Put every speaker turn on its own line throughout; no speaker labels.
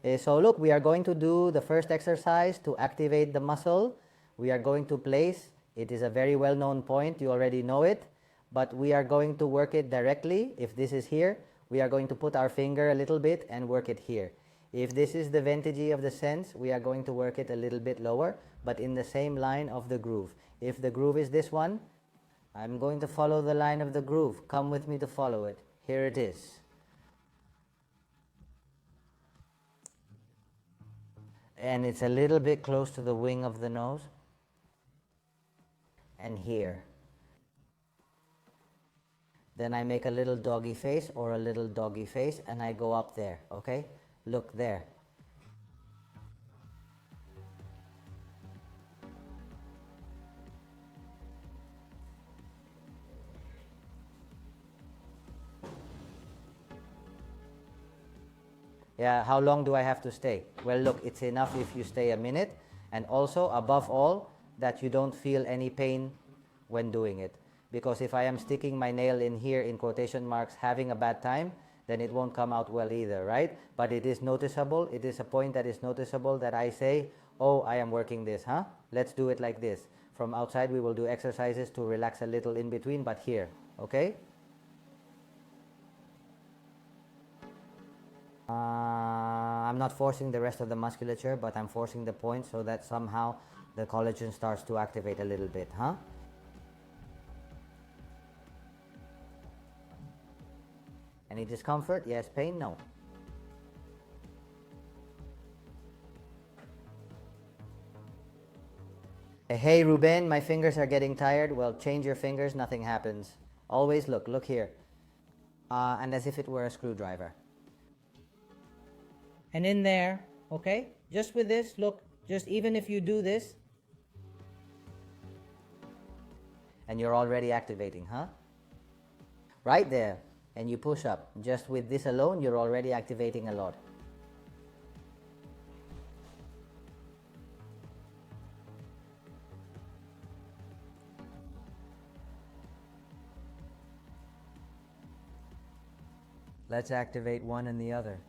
So look, we are going to do the first exercise to activate the muscle. We are going to place, it is a very well-known point, you already know it, but we are going to work it directly. If this is here, we are going to put our finger a little bit and work it here. If this is the ventigi of the sense, we are going to work it a little bit lower, but in the same line of the groove. If the groove is this one, I'm going to follow the line of the groove. Come with me to follow it. Here it is. And it's a little bit close to the wing of the nose. And here. Then I make a little doggy face or a little doggy face and I go up there, okay? Look there. Yeah, how long do I have to stay? Well, look, it's enough if you stay a minute, and also, above all, that you don't feel any pain when doing it. Because if I am sticking my nail in here in quotation marks having a bad time, then it won't come out well either, right? But it is noticeable, it is a point that is noticeable that I say, oh, I am working this, huh? Let's do it like this. From outside we will do exercises to relax a little in between, but here, okay? I'm not forcing the rest of the musculature, but I'm forcing the point so that somehow the collagen starts to activate a little bit, huh? Any discomfort? Yes. Pain? No. Hey Ruben, my fingers are getting tired. Well, change your fingers, nothing happens. Always look here. And as if it were a screwdriver. And in there, okay? Just with this, look, just even if you do this, and you're already activating, huh? Right there, and you push up. Just with this alone, you're already activating a lot. Let's activate one and the other.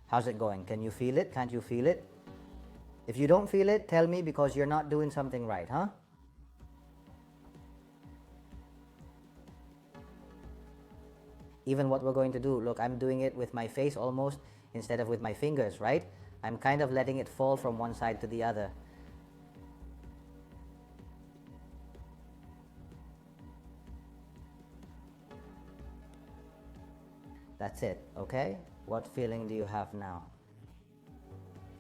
How's it going? Can you feel it? Can't you feel it? If you don't feel it, tell me, because you're not doing something right, huh? Even what we're going to do, look, I'm doing it with my face almost instead of with my fingers, right? I'm kind of letting it fall from one side to the other. That's it, okay? What feeling do you have now?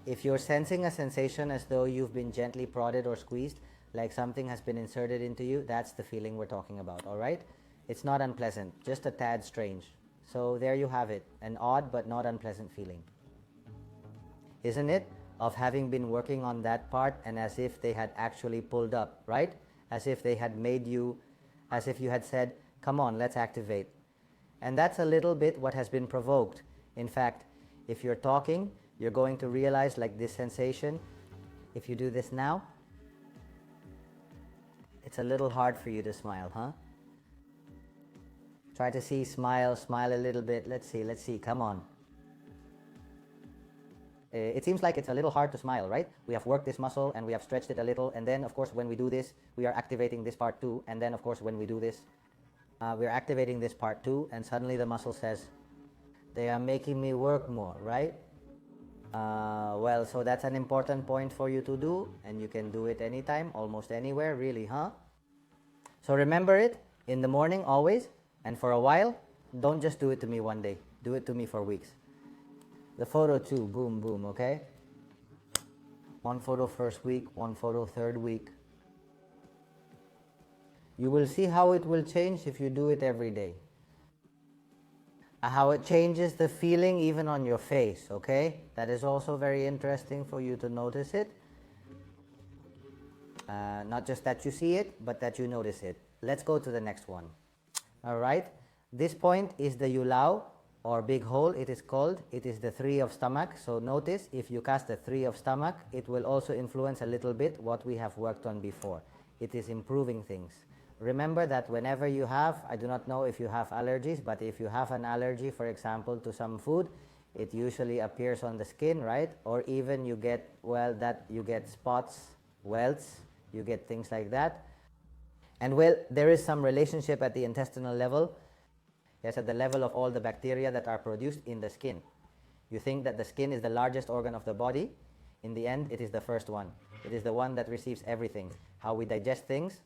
If you're sensing a sensation as though you've been gently prodded or squeezed, like something has been inserted into you, that's the feeling we're talking about, all right? It's not unpleasant, just a tad strange. So there you have it, an odd but not unpleasant feeling. Isn't it? Of having been working on that part and as if they had actually pulled up, right? As if they had made you, as if you had said, come on, let's activate. And that's a little bit what has been provoked. In fact, if you're talking, you're going to realize, like this sensation, if you do this now, it's a little hard for you to smile, huh? Try to see, smile a little bit. Let's see, come on. It seems like it's a little hard to smile, right? We have worked this muscle and we have stretched it a little, and then of course when we do this, we are activating this part too, and then of course when we do this, we're activating this part too, and suddenly the muscle says, they are making me work more, right? Well, so that's an important point for you to do, and you can do it anytime, almost anywhere, really, huh? So remember it, in the morning always, and for a while, don't just do it to me one day, do it to me for weeks. The photo too, boom, boom, okay? One photo first week, one photo third week. You will see how it will change if you do it every day. How it changes the feeling even on your face, okay? That is also very interesting for you to notice it. Not just that you see it, but that you notice it. Let's go to the next one. All right, this point is the yulao, or big hole it is called. It is the 3 of stomach. So notice, if you cast the 3 of stomach, it will also influence a little bit what we have worked on before. It is improving things. Remember that whenever you have, I do not know if you have allergies, but if you have an allergy, for example, to some food, it usually appears on the skin, right? Or even you get, well, that you get spots, welts, you get things like that. And well, there is some relationship at the intestinal level, yes, at the level of all the bacteria that are produced in the skin. You think that the skin is the largest organ of the body. In the end, it is the first one. It is the one that receives everything. How we digest things,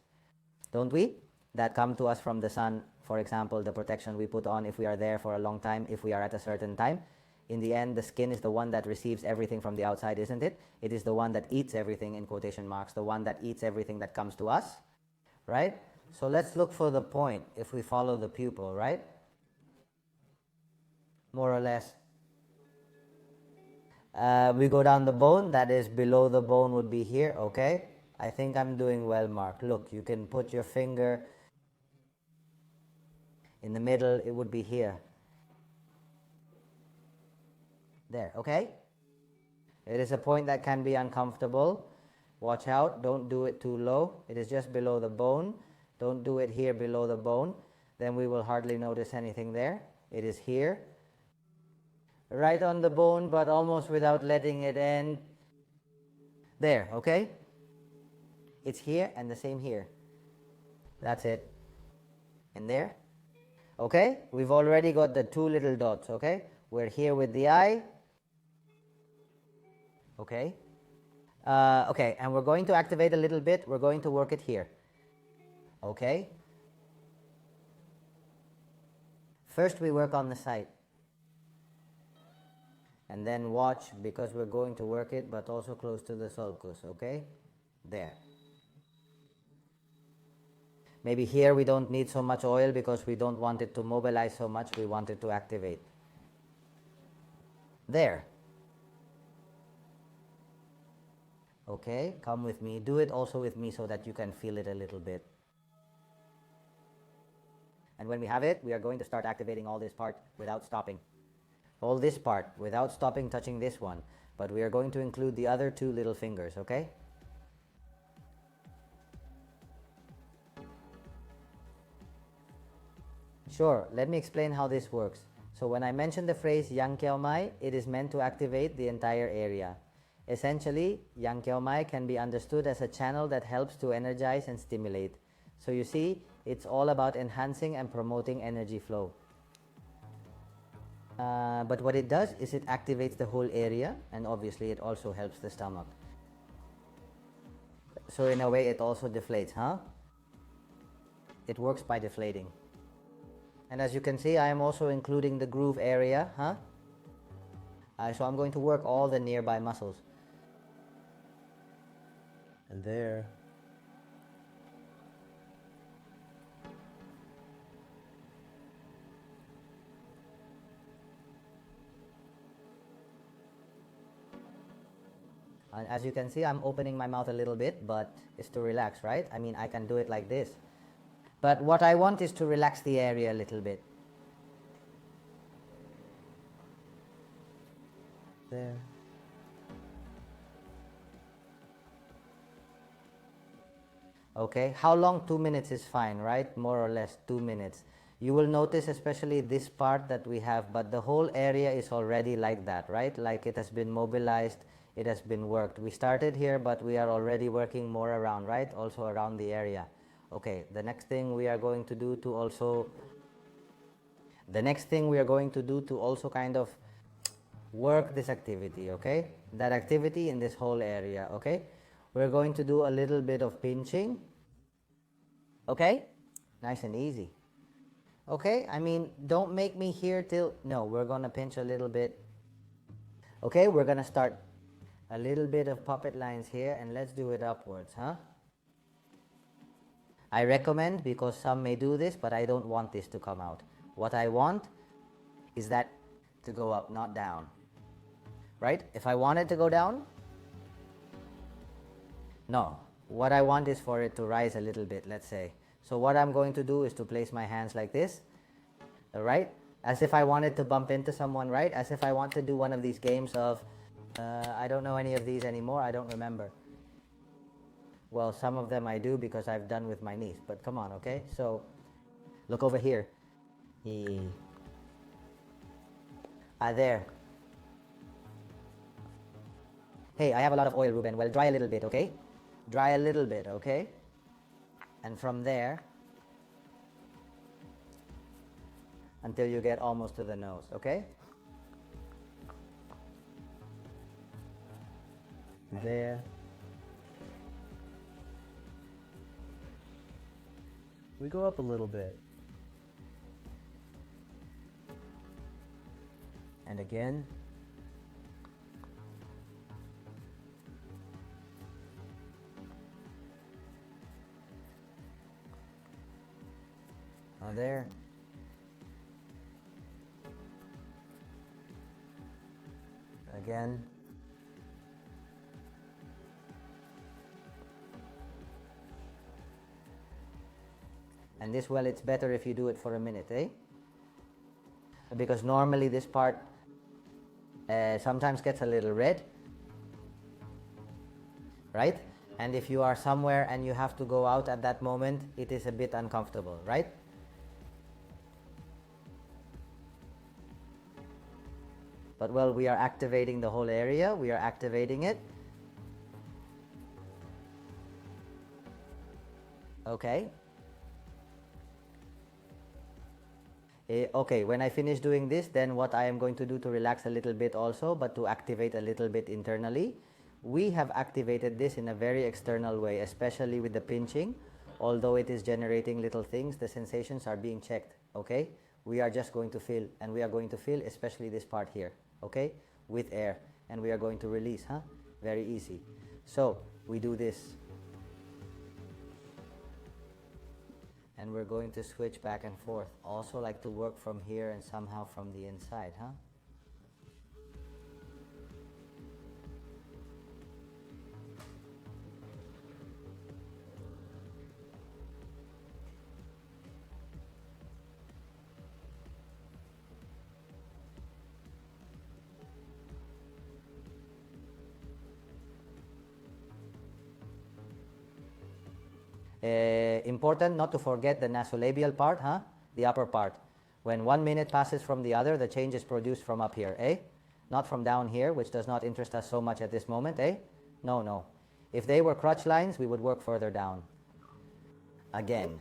don't we? That come to us from the sun, for example, the protection we put on if we are there for a long time, if we are at a certain time. In the end, the skin is the one that receives everything from the outside, isn't it? It is the one that eats everything, in quotation marks, the one that eats everything that comes to us, right? So let's look for the point if we follow the pupil, right? More or less. We go down the bone, that is below the bone would be here, okay? I think I'm doing well, Mark. Look, you can put your finger in the middle, it would be here. There, okay? It is a point that can be uncomfortable. Watch out, don't do it too low. It is just below the bone. Don't do it here below the bone. Then we will hardly notice anything there. It is here. Right on the bone, but almost without letting it end. There, okay? It's here and the same here. That's it. And there. Okay? We've already got the two little dots, okay? We're here with the eye. Okay? Okay, and we're going to activate a little bit. We're going to work it here. Okay? First we work on the side. And then watch, because we're going to work it, but also close to the sulcus, okay? There. Maybe here we don't need so much oil because we don't want it to mobilize so much, we want it to activate. There. Okay, come with me. Do it also with me so that you can feel it a little bit. And when we have it, we are going to start activating all this part without stopping. All this part without stopping touching this one. But we are going to include the other two little fingers, okay? Sure, let me explain how this works. So when I mention the phrase Yang Kiao Mai, it is meant to activate the entire area. Essentially, Yang Kiao Mai can be understood as a channel that helps to energize and stimulate. So you see, it's all about enhancing and promoting energy flow. But what it does is it activates the whole area, and obviously it also helps the stomach. So in a way it also deflates, huh? It works by deflating. And as you can see, I am also including the groove area, huh? So I'm going to work all the nearby muscles. And there. And as you can see, I'm opening my mouth a little bit, but it's to relax, right? I mean, I can do it like this. But what I want is to relax the area a little bit. There. Okay, how long? 2 minutes is fine, right? More or less 2 minutes. You will notice especially this part that we have, but the whole area is already like that, right? Like it has been mobilized, it has been worked. We started here, but we are already working more around, right? Also around the area. Okay, the next thing we are going to do to also kind of work this activity, okay? That activity in this whole area, okay? We're going to do a little bit of pinching, okay? Nice and easy. Okay, I mean, don't make me here till, no, we're gonna pinch a little bit. Okay, we're gonna start a little bit of puppet lines here, and let's do it upwards, huh? I recommend, because some may do this, but I don't want this to come out. What I want is that to go up, not down. Right? If I want it to go down, no. What I want is for it to rise a little bit, let's say. So what I'm going to do is to place my hands like this, right? As if I wanted to bump into someone, right? As if I want to do one of these games of, I don't know any of these anymore, I don't remember. Well, some of them I do because I've done with my niece, but come on, okay? So, look over here. There. Hey, I have a lot of oil, Ruben. Well, dry a little bit, okay? Dry a little bit, okay? And from there, until you get almost to the nose, okay? There.
We go up a little bit.
And again. There. Again. And this, well, it's better if you do it for a minute, eh? Because normally this part sometimes gets a little red, right? And if you are somewhere and you have to go out at that moment, it is a bit uncomfortable, right? But well, we are activating the whole area. We are activating it. Okay. Okay, when I finish doing this, then what I am going to do to relax a little bit also, but to activate a little bit internally, we have activated this in a very external way, especially with the pinching. Although it is generating little things, the sensations are being checked, okay? We are just going to feel, and we are going to feel especially this part here, okay? With air, and we are going to release, huh? Very easy. So, we do this. And we're going to switch back and forth. Also like to work from here and somehow from the inside, huh? Important not to forget the nasolabial part, huh? The upper part. When 1 minute passes from the other, the change is produced from up here, eh? Not from down here, which does not interest us so much at this moment, eh? No, no. If they were crotch lines, we would work further down. Again.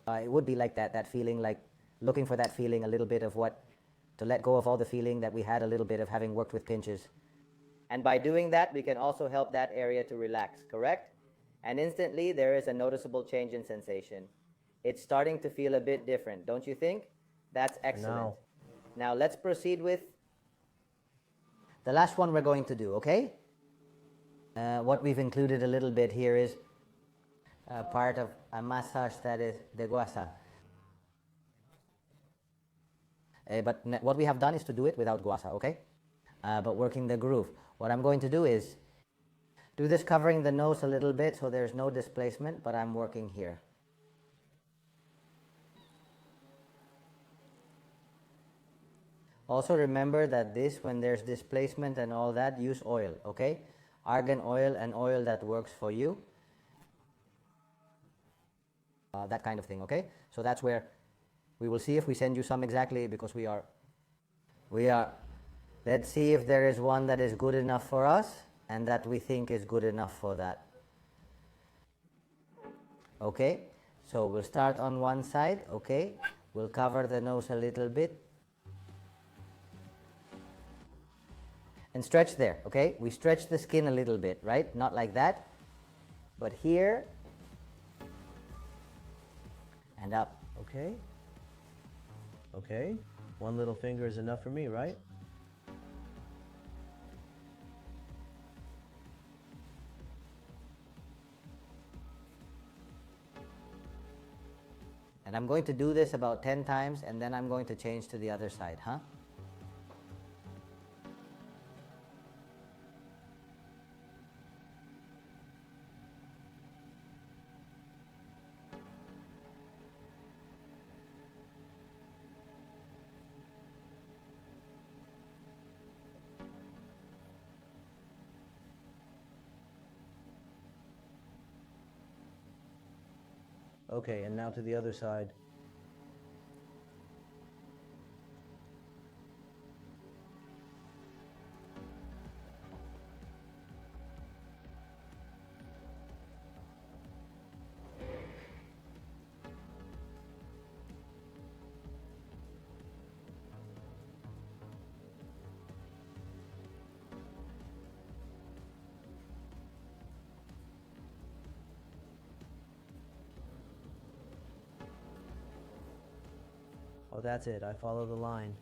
It would be like that feeling, like looking for that feeling, a little bit of what, to let go of all the feeling that we had a little bit of having worked with pinches. And by doing that, we can also help that area to relax, correct? And instantly, there is a noticeable change in sensation. It's starting to feel a bit different, don't you think? That's excellent. Now let's proceed with the last one we're going to do, okay? What we've included a little bit here is part of a massage that is de guasa. But what we have done is to do it without guasa, okay? But working the groove. What I'm going to do is do this covering the nose a little bit so there's no displacement, but I'm working here. Also remember that this, when there's displacement and all that, use oil, okay? Argan oil and oil that works for you. That kind of thing, okay? So that's where we will see if we send you some exactly, because we are, let's see if there is one that is good enough for us and that we think is good enough for that. Okay, so we'll start on one side, okay? We'll cover the nose a little bit. And stretch there, okay? We stretch the skin a little bit, right? Not like that, but here and up.
Okay. Okay. One little finger is enough for me, right?
And I'm going to do this about 10 times, and then I'm going to change to the other side, huh?
Okay, and now to the other side. Oh, that's it. I follow the line.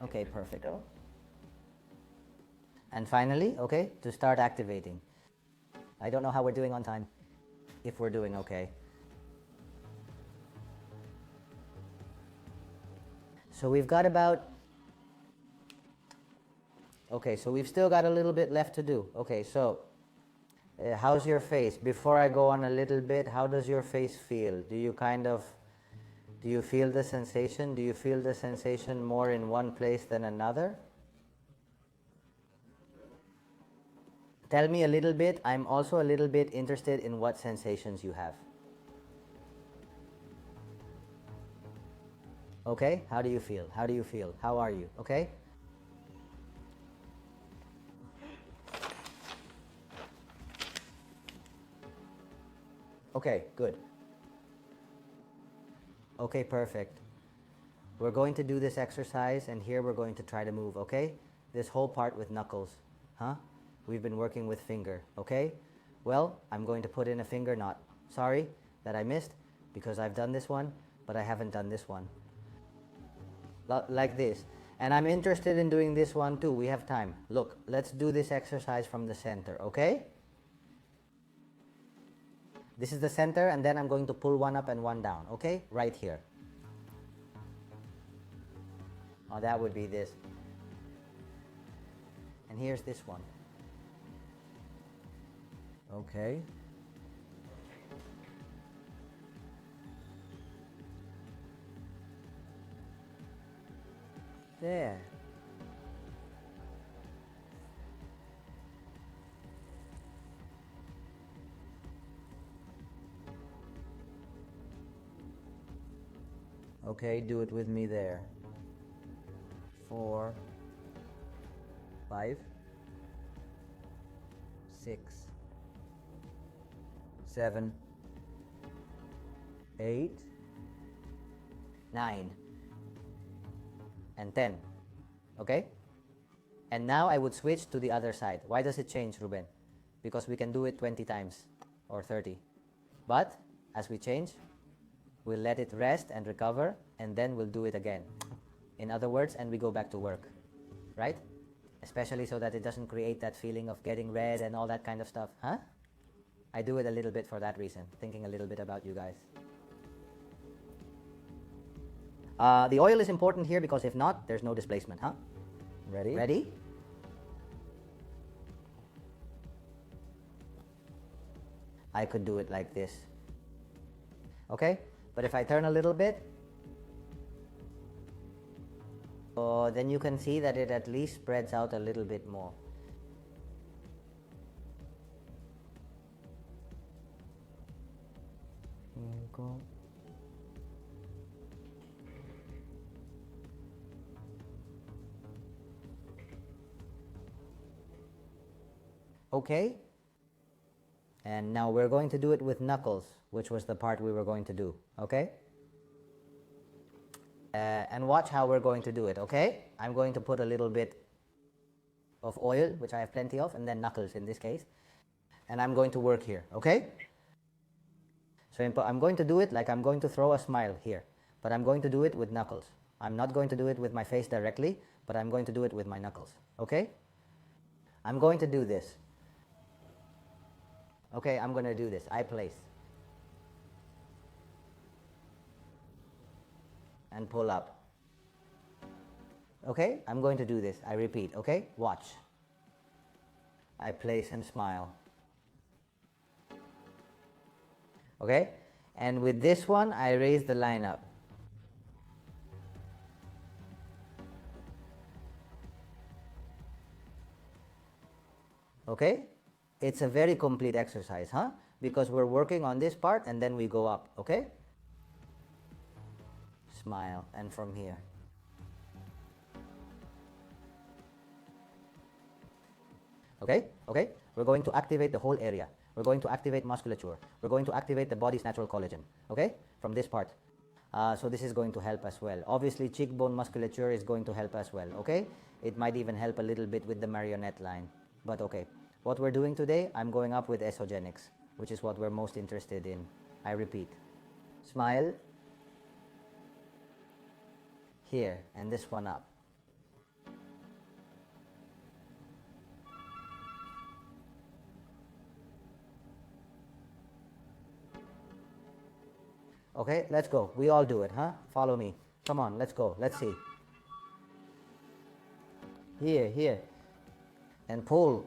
Okay, perfect. And finally, okay, to start activating. I don't know how we're doing on time, if we're doing okay. So we've got about, okay, so we've still got a little bit left to do. Okay, so how's your face? Before I go on a little bit, how does your face feel? Do you feel the sensation? Do you feel the sensation more in one place than another? Tell me a little bit. I'm also a little bit interested in what sensations you have. Okay, how do you feel? How do you feel? How are you? Okay? Okay, good. Okay, perfect. We're going to do this exercise, and here we're going to try to move, okay? This whole part with knuckles, huh? We've been working with finger, okay? Well, I'm going to put in a finger knot. Sorry that I missed, because I've done this one, but I haven't done this one. Like this. And I'm interested in doing this one too. We have time. Look, let's do this exercise from the center, okay? This is the center, and then I'm going to pull one up and one down, okay? Right here. Oh, that would be this. And here's this one.
Okay. There. Okay, do it with me there. 4, 5, 6, 7, 8,
9, and 10. Okay? And now I would switch to the other side. Why does it change, Ruben? Because we can do it 20 times or 30. But as we change, we'll let it rest and recover, and then we'll do it again. In other words, and we go back to work. Right? Especially so that it doesn't create that feeling of getting red and all that kind of stuff. Huh? I do it a little bit for that reason, thinking a little bit about you guys. The oil is important here because if not, there's no displacement, huh?
ready?
Ready? I could do it like this. Okay? But if I turn a little bit, then you can see that it at least spreads out a little bit more. Go. Okay? And now we're going to do it with knuckles, which was the part we were going to do. Okay? And watch how we're going to do it, okay? I'm going to put a little bit of oil, which I have plenty of, and then knuckles in this case. And I'm going to work here, okay? So I'm going to do it like I'm going to throw a smile here, but I'm going to do it with knuckles. I'm not going to do it with my face directly, but I'm going to do it with my knuckles, okay? I'm going to do this. Okay, I'm going to do this. I place. And pull up. Okay, I'm going to do this. I repeat, okay? Watch. I place and smile. Okay? And with this one, I raise the line up. Okay? It's a very complete exercise, huh? Because we're working on this part and then we go up, okay? Smile, and from here. Okay? Okay? We're going to activate the whole area. We're going to activate musculature. We're going to activate the body's natural collagen. Okay? From this part. So this is going to help as well. Obviously, cheekbone musculature is going to help as well. Okay? It might even help a little bit with the marionette line. But okay. What we're doing today, I'm going up with esogenics, which is what we're most interested in. I repeat. Smile. Here. And this one up. Okay, let's go. We all do it, huh? Follow me. Come on, let's go. Let's see. Here, here. And pull.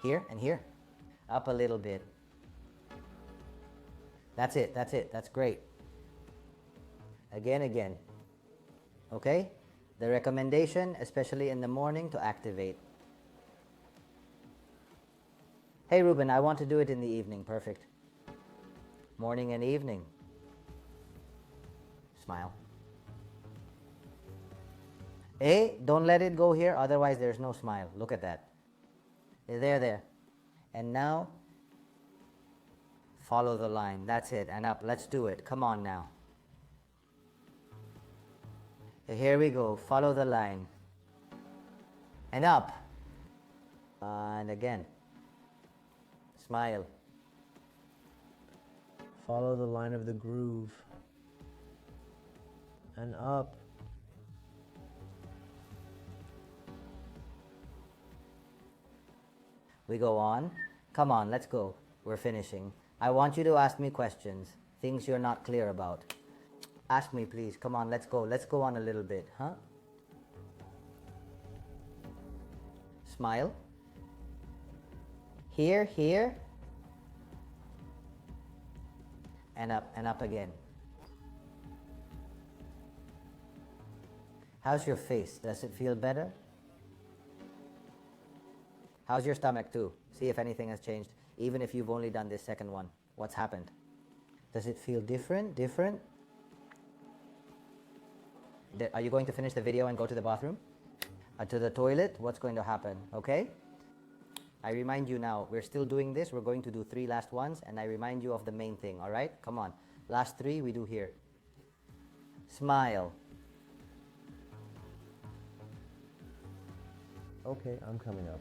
Here and here. Up a little bit. That's it, that's it. That's great. Again, again. Okay? The recommendation, especially in the morning, to activate. Hey, Ruben, I want to do it in the evening. Perfect. Morning and evening. Smile. Hey, don't let it go here, otherwise there's no smile. Look at that. There. And now, follow the line. That's it. And up. Let's do it. Come on now. Here we go. Follow the line. And up. And again. Smile.
Follow the line of the groove. And up.
We go on. Come on, let's go. We're finishing. I want you to ask me questions, things you're not clear about. Ask me, please. Come on, let's go. Let's go on a little bit, huh? Smile. Here, here. And up again. How's your face? Does it feel better? How's your stomach too? See if anything has changed, even if you've only done this second one. What's happened? Does it feel different? Different? Are you going to finish the video and go to the bathroom? To the toilet? What's going to happen? Okay? I remind you now, we're still doing this. We're going to do 3 last ones, and I remind you of the main thing, all right? Come on. Last 3 we do here. Smile.
Okay, I'm coming up.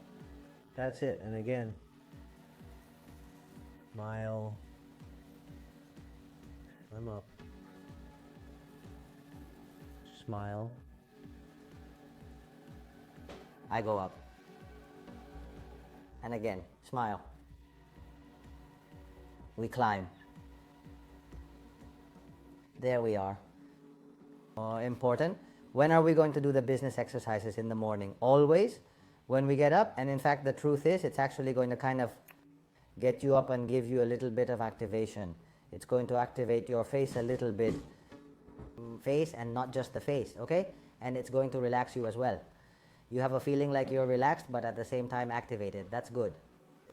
That's it. And again. Smile. I'm up. Smile.
I go up. And again, smile. We climb. There we are. Important. When are we going to do the business exercises in the morning? Always when we get up. And in fact, the truth is, it's actually going to kind of get you up and give you a little bit of activation. It's going to activate your face a little bit. Face and not just the face, okay? And it's going to relax you as well. You have a feeling like you're relaxed, but at the same time activated. That's good.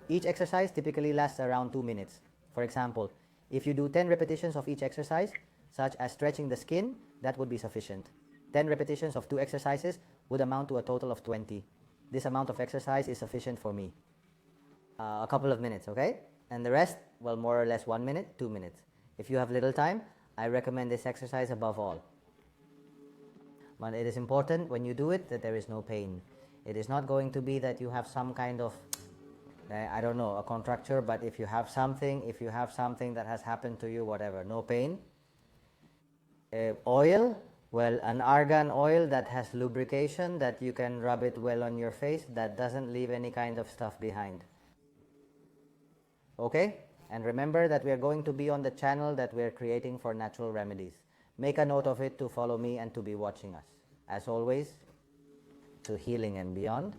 Each exercise typically lasts around 2 minutes. For example, if you do 10 repetitions of each exercise, such as stretching the skin, that would be sufficient. 10 repetitions of 2 exercises would amount to a total of 20. This amount of exercise is sufficient for me. A couple of minutes, okay? And the rest, well, more or less 1 minute, 2 minutes. If you have little time, I recommend this exercise above all. But it is important when you do it that there is no pain. It is not going to be that you have some kind of, I don't know, a contracture, but if you have something that has happened to you, whatever, no pain. Oil, well, an argan oil that has lubrication, that you can rub it well on your face, that doesn't leave any kind of stuff behind. Okay? And remember that we are going to be on the channel that we are creating for natural remedies. Make a note of it to follow me and to be watching us. As always, to healing and beyond.